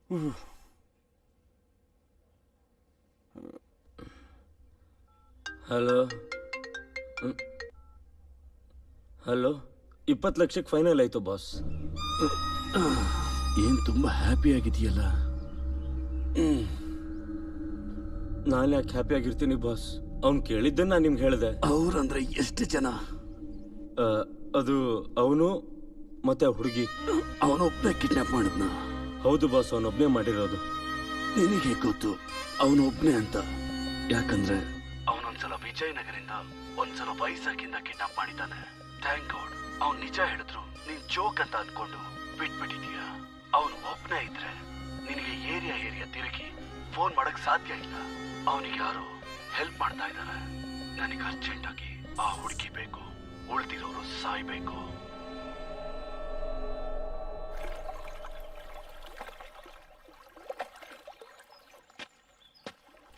Hello hello 20 ಲಕ್ಷಕ್ಕೆ final ಆಯ್ತು boss. ಏನ್ ತುಂಬಾ ಹ್ಯಾಪಿ ಆಗಿದೆಯಲ್ಲ? ನಾನು ಯಾಕೆ ಹ್ಯಾಪಿ ಆಗಿರ್ತೀನಿ ಬಾಸ್? ಅವ್ನು ಕೇಳಿದ್ದನ್ನ ನಾನು ನಿಮ್ಗೆ ಹೇಳಿದೆ. ಅವ್ರಂದ್ರೆ ಎಷ್ಟು ಜನ? ಅದು ಅವನು ಮತ್ತೆ ಆ ಹುಡುಗಿ. ಅವನೊಬ್ಬನೇ ಕಿಡ್ನಾಪ್ ಮಾಡಿದ್ನ? ಹೌದು ಬಾಸ್, ಅವನೊಬ್ಬನೇ ಮಾಡಿರೋದು. ನಿನಗೆ ಗೊತ್ತು ಅವನೊಬ್ಬನೇ ಅಂತ? ಯಾಕಂದ್ರೆ ಅವನೊಂದ್ಸಲ ವಿಜಯನಗರಿಂದ ಒಂದ್ಸಲ ವೈಸಾಗಿಂದ ಕಿಡ್ನಾಪ್ ಮಾಡಿದ್ದಾನೆ. ಥ್ಯಾಂಕ್ ಗಾಡ್ ಅವ್ನು ನಿಜ ಹೇಳಿದ್ರು ನೀನ್ ಜೋಕ್ ಅಂತ ಅನ್ಕೊಂಡು ಬಿಟ್ಬಿಟ್ಟಿದೀಯ. ಅವನು ಒಬ್ಬನೇ ಇದ್ರೆ ನಿನಗೆ ಏರಿಯಾ ತಿರುಗಿ ಫೋನ್ ಮಾಡಕ್ ಸಾಧ್ಯ ಇಲ್ಲ. ಅವನಿಗೆ ಯಾರು ಹೆಲ್ಪ್ ಮಾಡ್ತಾ ಇದ್ದಾರೆ. ನನಗೆ ಅರ್ಜೆಂಟ್ ಆಗಿ ಆ ಹುಡುಗಿ ಬೇಕು. ಉಳಿದಿರೋರು ಸಾಯ್ಬೇಕು.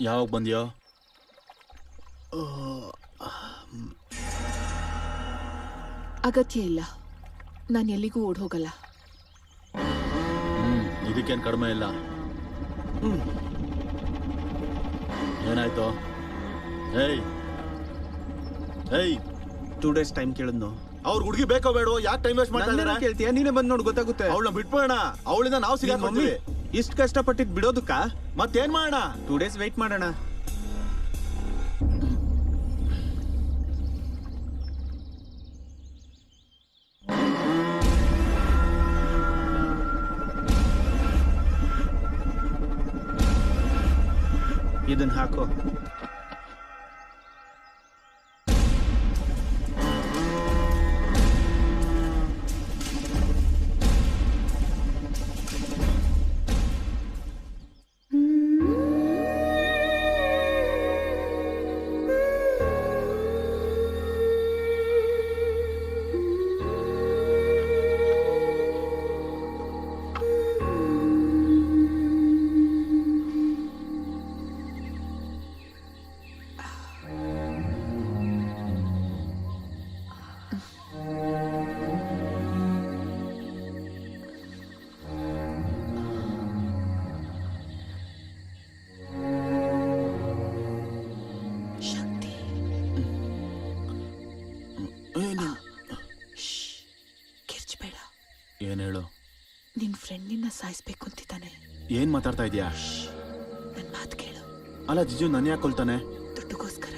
ಯಾವಾಗ ಬಂದ್ಯೋ? ಅಗತ್ಯ ಇಲ್ಲ, ನಾನು ಎಲ್ಲಿಗೂ ಓಡ್ ಹೋಗಲ್ಲ. ಇದಕ್ಕೇನು ಕಡಿಮೆ ಇಲ್ಲ. ಏನಾಯ್ತು? ಏಯ್ 2 days ಟೈಮ್ ಕೇಳಿದ್ನು. ಅವ್ರ ಹುಡುಗಿ ಬೇಕೋ ಬೇಡೋ? ಯಾಕೆ ಟೈಮ್ ವೇಸ್ಟ್ ಮಾಡ್ತಾ ಇದ್ದಾರೆ? ಕೇಳ್ತೀಯ? ನೀನೇ ಬಂದು ನೋಡಿ ಗೊತ್ತಾಗುತ್ತೆ. ಅವಳನ್ನ ಬಿಟ್ಬೋಣ. ಅವಳಿಂದ ನಾವು ಸಿಗಾಕೊಂಡ್ವಿ. ಇಷ್ಟು ಕಷ್ಟಪಟ್ಟಿದ್ ಬಿಡೋದಕ್ಕ ಮತ್ತೇನ್ ಮಾಡೋಣ? 2 days ವೇಟ್ ಮಾಡೋಣ. ಇದನ್ನ ಹಾಕೋ. ಏನ್ ಹೇಳು? ನಿನ್ ಫ್ರೆಂಡ್ ನಿನ್ನ ಸಾಯಿಸ್ಬೇಕು ಅಂತಿದ್ದಾನೆ. ಏನ್ ಮಾತಾಡ್ತಾ ಇದೀಯಾ? ನನ್ ಮಾತು ಕೇಳು. ಅಲ್ಲ ಜಿಜು, ನನ್ ಯಾಕೆ ಕೊಲ್ತಾನೆ? ದುಡ್ಡುಗೋಸ್ಕರ.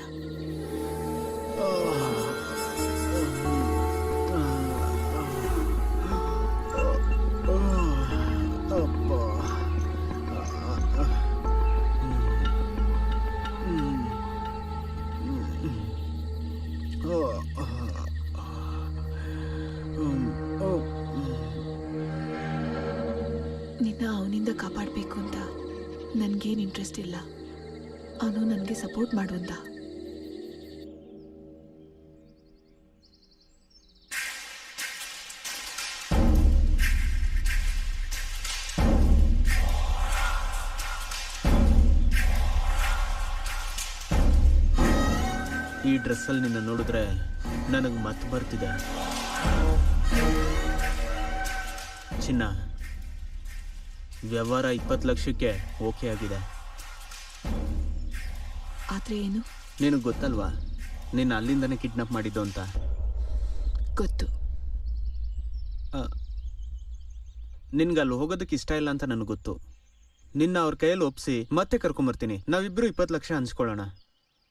ನಿನ್ನ ಅವನಿಂದ ಕಾಪಾಡಬೇಕು ಅಂತ ನನಗೇನು ಇಂಟ್ರೆಸ್ಟ್ ಇಲ್ಲ. ಅವನು ನನಗೆ ಸಪೋರ್ಟ್ ಮಾಡುವಂತ. ಈ ಡ್ರೆಸ್ಸಲ್ಲಿ ನಿನ್ನ ನೋಡಿದ್ರೆ ನನಗೆ ಮತ್ತೆ ಬರ್ತಿದೆ. ಚಿನ್ನ, ವ್ಯವಹಾರ 20 ಲಕ್ಷಕ್ಕೆ ಓಕೆ ಆಗಿದೆ. ಆದ್ರೆ ಏನು? ನಿನಗೆ ಗೊತ್ತಲ್ವಾ ನಿನ್ನ ಅಲ್ಲಿಂದನೇ ಕಿಡ್ನಾಪ್ ಮಾಡಿದ್ದು ಅಂತ? ಗೊತ್ತು. ನಿನ್ಗೆ ಅಲ್ಲಿ ಹೋಗೋದಕ್ಕೆ ಇಷ್ಟ ಇಲ್ಲ ಅಂತ ನನಗೆ ಗೊತ್ತು. ನಿನ್ನ ಅವ್ರ ಕೈಯಲ್ಲಿ ಒಪ್ಸಿ ಮತ್ತೆ ಕರ್ಕೊಂಬರ್ತೀನಿ. ನಾವಿಬ್ರು 20 ಲಕ್ಷ ಹಂಚ್ಕೊಳ್ಳೋಣ.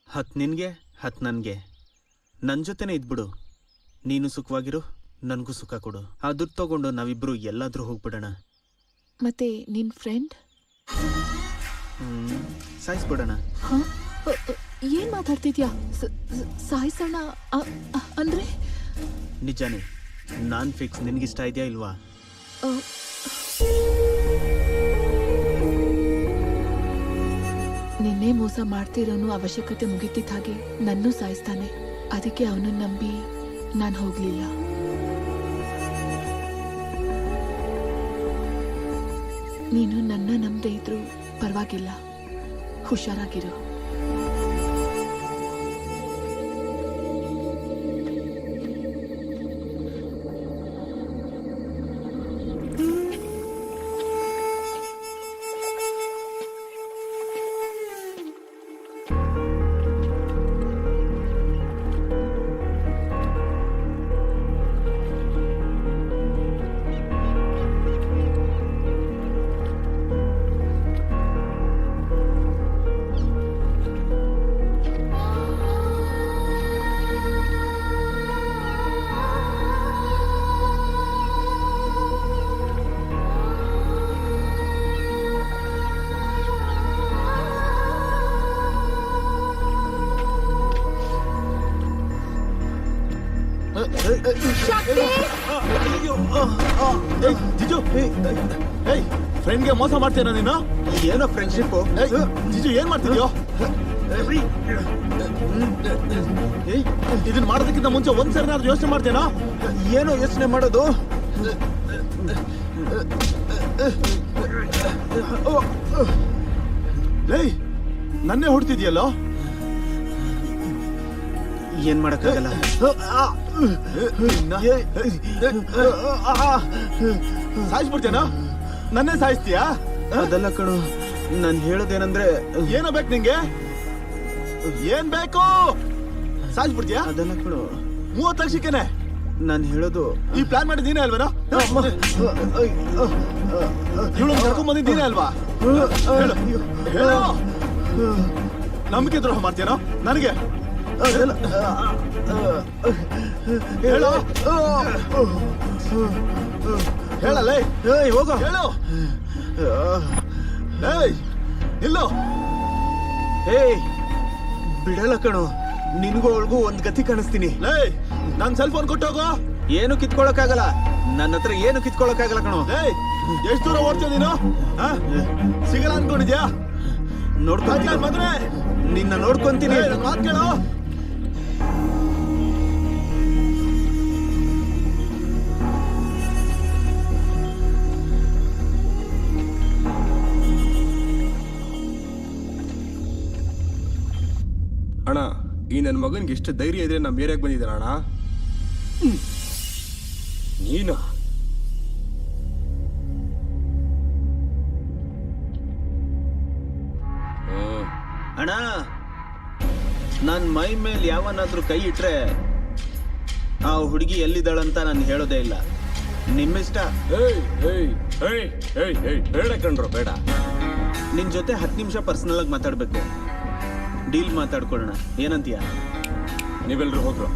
10 ನಿನಗೆ 10 ನನಗೆ. ನನ್ನ ಜೊತೆನೇ ಇದ್ಬಿಡು. ನೀನು ಸುಖವಾಗಿರು, ನನಗೂ ಸುಖ ಕೊಡು. ಆ ದುಡ್ಡು ತಗೊಂಡು ನಾವಿಬ್ರು ಎಲ್ಲಾದ್ರೂ ಹೋಗ್ಬಿಡೋಣ. ಮತ್ತೆ ನಿನ್ ಫ್ರೆಂಡ್ ಸಾಯಿಸ್ಬಿಡೋಣ. ಏನ್ ಮಾತಾಡ್ತಿದ್ಯಾ? ಸಾಯಿಸೋಣ ಅಂದ್ರೆ? ನಿಜಾನೇ. ನಾನ್ ಫಿಕ್ಸ್. ನಿನ್ಗಿಷ್ಟ ಇದೆಯಾ ಇಲ್ವಾ? ನಿನ್ನೆ ಮೋಸ ಮಾಡ್ತಿರೋನು ಅವಶ್ಯಕತೆ ಮುಗಿತಿದ್ದ ಹಾಗೆ ನನ್ನೂ ಸಾಯಿಸ್ತಾನೆ. ಅದಕ್ಕೆ ಅವನನ್ನ ನಂಬಿ ನಾನು ಹೋಗ್ಲಿಲ್ಲ. ನೀನು ನನ್ನ ನಂಬದೇ ಇದ್ರೂ ಪರವಾಗಿಲ್ಲ, ಹುಷಾರಾಗಿರು. ಜಿಜು ಏಯ್ ಫ್ರೆಂಡ್ಗೆ ಮೋಸ ಮಾಡ್ತೇನ ನೀನು ಏನೋ ಫ್ರೆಂಡ್ಶಿಪ್. ಏಯ್ ಜಿಜು ಏನ್ ಮಾಡ್ತಿದ್ಯೋ ಇದನ್ನ ಮಾಡೋದಕ್ಕಿಂತ ಮುಂಚೆ ಒಂದ್ಸರಿನಾದ್ರೂ ಯೋಚನೆ ಮಾಡ್ತೇನಾ ಏನೋ ಯೋಚನೆ ಮಾಡೋದು. ಏಯ್ ನನ್ನೇ ಹೊಡ್ತಿದ್ಯಲ್ಲೋ. ಏನ್ ಮಾಡಕ್ಕಾಗಲ್ಲ. ಸಾಯಿಸ್ಬಿಡ್ತೇನಾ ನನ್ನೇ ಸಾಯಿಸ್ತೀಯಾ? ಅದೆಲ್ಲ ಕಣು, ನಾನ್ ಹೇಳೋದೇನಂದ್ರೆ ಏನೋ ಬೇಕು ನಿಂಗೆ? ಏನ್ ಬೇಕು? ಸಾಯಿಸ್ಬಿಡ್ತೀಯಾ? ಅದೆಲ್ಲ ಕಣು, 30 ಲಕ್ಷಕ್ಕೇನೆ ನಾನ್ ಹೇಳೋದು. ಈ ಪ್ಲಾನ್ ಮಾಡಿ ನೀನೇ ಅಲ್ವೇನೋ? ಇವಳು ಕರ್ಕೊಂಡ್ ಬಂದಿದ್ದು ನೀನೇ ಅಲ್ವಾ? ಹೇಳು, ಹೇಳು. ನಂಬಿಕೆ ದ್ರೋಹ ಮಾಡ್ತೀಯನೋ ನನಗೆ? ಹೇಳು, ಹೇಳಲ್ಲ. ಹೋಗೋ. ಹೇಳು. ಏಯ್ ಇಲ್ಲೋ. ಏಯ್ ಬಿಡಲ್ಲ ಕಣು, ನಿನ್ಗೂ ಅವಳಿಗೂ ಒಂದ್ ಗತಿ ಕಾಣಿಸ್ತೀನಿ. ಏಯ್ ನನ್ ಸೆಲ್ ಫೋನ್ ಕೊಟ್ಟೋಗೋ. ಏನು ಕಿತ್ಕೊಳಕ್ಕಾಗಲ್ಲ, ನನ್ನ ಹತ್ರ ಏನು ಕಿತ್ಕೊಳಕ್ಕಾಗಲ್ಲ ಕಣು. ಏಯ್ ಎಷ್ಟು ದೂರ ಓಡ್ತೀಯ ನೀನು? ಸಿಗಲ್ಲ ಅನ್ಕೊಂಡಿದ್ಯಾ? ನೋಡ್ಕೊಂತೀನಿ ಮದ್ರೆ ನಿನ್ನ, ನೋಡ್ಕೊಂತೀನಿ. ಮಾತು ಕೇಳೋ. ಅಣ್ಣ, ಈ ನನ್ನ ಮಗನ್ಗೆ ಎಷ್ಟು ಧೈರ್ಯ ಇದ್ರೆ ನಮ್ಮ ಏರಿಯಾಗೆ ಬಂದಿದ್ದಾನ ಅಣ್ಣ. ನೀನಾ? ಅಣ್ಣ, ನನ್ ಮೈ ಮೇಲೆ ಯಾವನಾದ್ರೂ ಕೈ ಇಟ್ರೆ ಆ ಹುಡುಗಿ ಎಲ್ಲಿದ್ದಾಳಂತ ನಾನು ಹೇಳೋದೇ ಇಲ್ಲ. ನಿಮ್ಮಿಷ್ಟ. ಬೇಡ ಕಣ್ರು, ಬೇಡ. ನಿನ್ ಜೊತೆ 10 ನಿಮಿಷ ಪರ್ಸನಲ್ ಆಗಿ ಮಾತಾಡ್ಬೇಕು. ಡೀಲ್ ಮಾತಾಡ್ಕೊಳ್ಳೋಣ, ಏನಂತೀಯ? ನೀವೆಲ್ರೂ ಹೋಗ್ರು.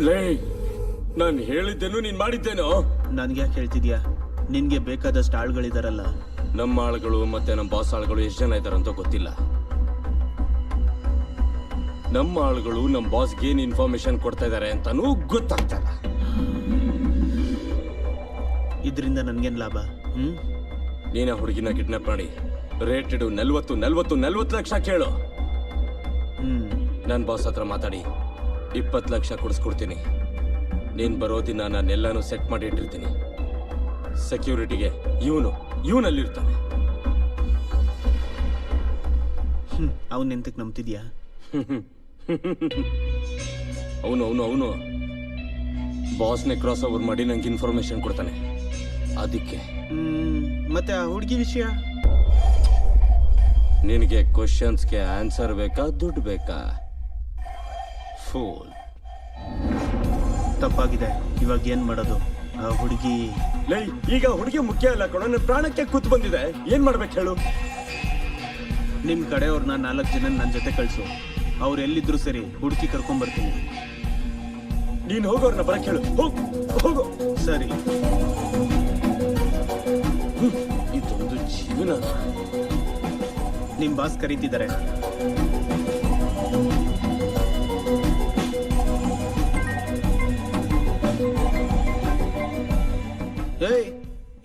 ಲೇ, ನಾನು ಹೇಳಿದ್ದೇನು ನೀನ್ ಮಾಡಿದ್ದೇನೋ? ನನ್ಗೆ ಯಾಕೆ ಹೇಳ್ತಿದ್ಯಾ? ನಿನ್ಗೆ ಬೇಕಾದಷ್ಟು ಆಳ್ಗಳಿದಾರಲ್ಲ. ನಮ್ಮ ಆಳುಗಳು ಮತ್ತೆ ನಮ್ಮ ಬಾಸ್ ಆಳುಗಳು ಎಷ್ಟು ಜನ ಇದಾರಂತ ಗೊತ್ತಿಲ್ಲ. ನಮ್ಮ ಆಳುಗಳು ನಮ್ಮ ಬಾಸ್ಗೆ ಏನ್ ಇನ್ಫಾರ್ಮೇಶನ್ ಕೊಡ್ತಾ ಇದಾರೆ ಅಂತಾನೂ ಗೊತ್ತಾಗ್ತಾ ಇಲ್ಲ. ಇದರಿಂದ ನನ್ಗೇನ್ ಲಾಭ? ನೀನ ಹುಡುಗಿನ ಕಿಡ್ನಾಪ್ ಮಾಡಿ ರೇಟೆಡ್ 40 ಲಕ್ಷ ಕೇಳು. ನನ್ನ ಬಾಸ್ ಹತ್ರ ಮಾತಾಡಿ 20 ಲಕ್ಷ ಕೊಡಿಸ್ಕೊಡ್ತೀನಿ. ನೀನ್ ಬರೋ ದಿನ ನಾನೆಲ್ಲಾನು ಸೆಟ್ ಮಾಡಿ ಇಟ್ಟಿರ್ತೀನಿ. ಸೆಕ್ಯೂರಿಟಿಗೆ ಇವನಲ್ಲಿರ್ತಾನೆ. ಅವನ್ ಎಂತಕ್ ನಂಬ್ತಿದ್ಯಾ? ಅವನು ಬಾಸ್ನೇ ಕ್ರಾಸ್ ಓವರ್ ಮಾಡಿ ನಂಗೆ ಇನ್ಫಾರ್ಮೇಶನ್ ಕೊಡ್ತಾನೆ. ಅದಕ್ಕೆ ಮತ್ತೆ ಆ ಹುಡುಗಿ ವಿಷಯ? ನಿನಗೆ ಕ್ವಶನ್ಸ್ಗೆ ಆನ್ಸರ್ ಬೇಕಾ, ದುಡ್ಡು ಬೇಕಾ? ಫೂಲ್. ತಪ್ಪಾಗಿದೆ. ಇವಾಗ ಏನ್ ಮಾಡೋದು? ಆ ಹುಡುಗಿ ಲೈ, ಈಗ ಹುಡುಗಿ ಮುಖ್ಯ ಅಲ್ಲ ಕಣೋ, ನನ್ನ ಪ್ರಾಣಕ್ಕೆ ಕೂತ್ ಬಂದಿದೆ. ಏನ್ ಮಾಡ್ಬೇಕು ಹೇಳು? ನಿಮ್ ಕಡೆಯವ್ರನ್ನ 4 ಜನ ನನ್ನ ಜೊತೆ ಕಳ್ಸು. ಅವ್ರು ಎಲ್ಲಿದ್ರು ಸರಿ, ಹುಡುಕಿ ಕರ್ಕೊಂಡ್ ಬರ್ತೀನಿ. ನೀನ್ ಹೋಗೋರ್ನ ಬರಕ್ ಹೇಳು. ಹೋಗು. ಸರಿ. ಇದೊಂದು ಜೀವನ. ನಿಮ್ ಬಾಸ್ ಕರೀತಿದ್ದಾರೆ. ಏಯ್,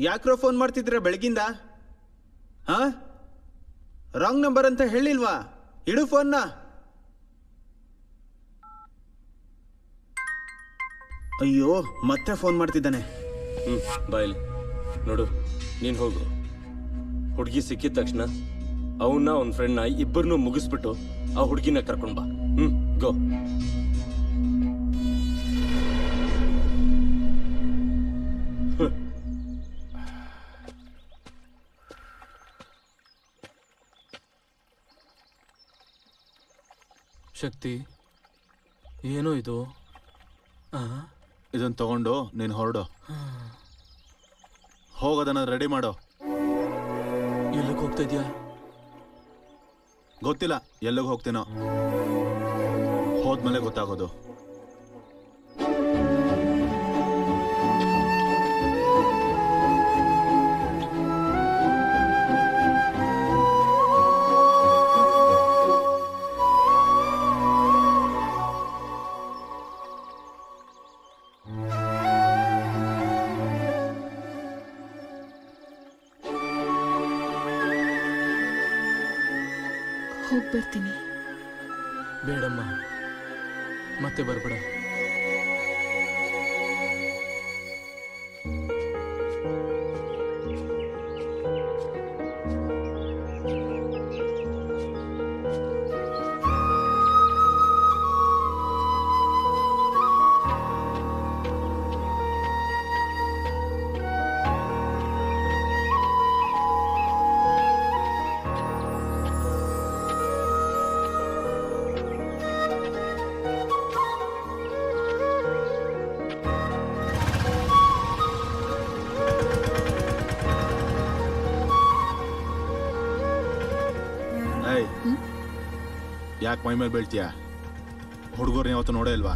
ಯಾಕ್ರೋ ಫೋನ್ ಮಾಡ್ತಿದ್ರ ಬೆಳಗಿಂದ? ಹಾ, ರಾಂಗ್ ನಂಬರ್ ಅಂತ ಹೇಳಿಲ್ವಾ? ಇಡು ಫೋನ್ನ. ಅಯ್ಯೋ, ಮತ್ತೆ ಫೋನ್ ಮಾಡ್ತಿದ್ದಾನೆ. ಬಾಯ್ಲಿ ನೋಡು, ನೀನ್ ಹೋಗು. ಹುಡುಗಿ ಸಿಕ್ಕಿದ ತಕ್ಷಣ ಅವನ ಫ್ರೆಂಡ್ನ ಇಬ್ಬರನ್ನೂ ಮುಗಿಸ್ಬಿಟ್ಟು ಆ ಹುಡುಗಿನ ಕರ್ಕೊಂಡ್ ಬಾ. ಗೋ. ಶಕ್ತಿ, ಏನೋ ಇದು? ಇದನ್ನ ತಗೊಂಡು ನೀನು ಹೊರಡು. ಹೋಗೋದನ್ನ ರೆಡಿ ಮಾಡೋ. ಎಲ್ಲಿಗೆ ಹೋಗ್ತಾ ಇದೀಯಾ? ಗೊತ್ತಿಲ್ಲ ಎಲ್ಲಿಗೆ ಹೋಗ್ತೀನೋ. ಹೋದ್ಮೇಲೆ ಗೊತ್ತಾಗೋದು. ಹೋಗಿ ಬರ್ತೀನಿ. ಬೇಡಮ್ಮ, ಮತ್ತೆ ಬರ್ಬೇಡ. ಯಾಕೆ ಮೈ ಮೇಲೆ ಬೀಳ್ತೀಯ? ಹುಡುಗರ್ನ ಯಾವತ್ತು ನೋಡೇ ಇಲ್ವಾ?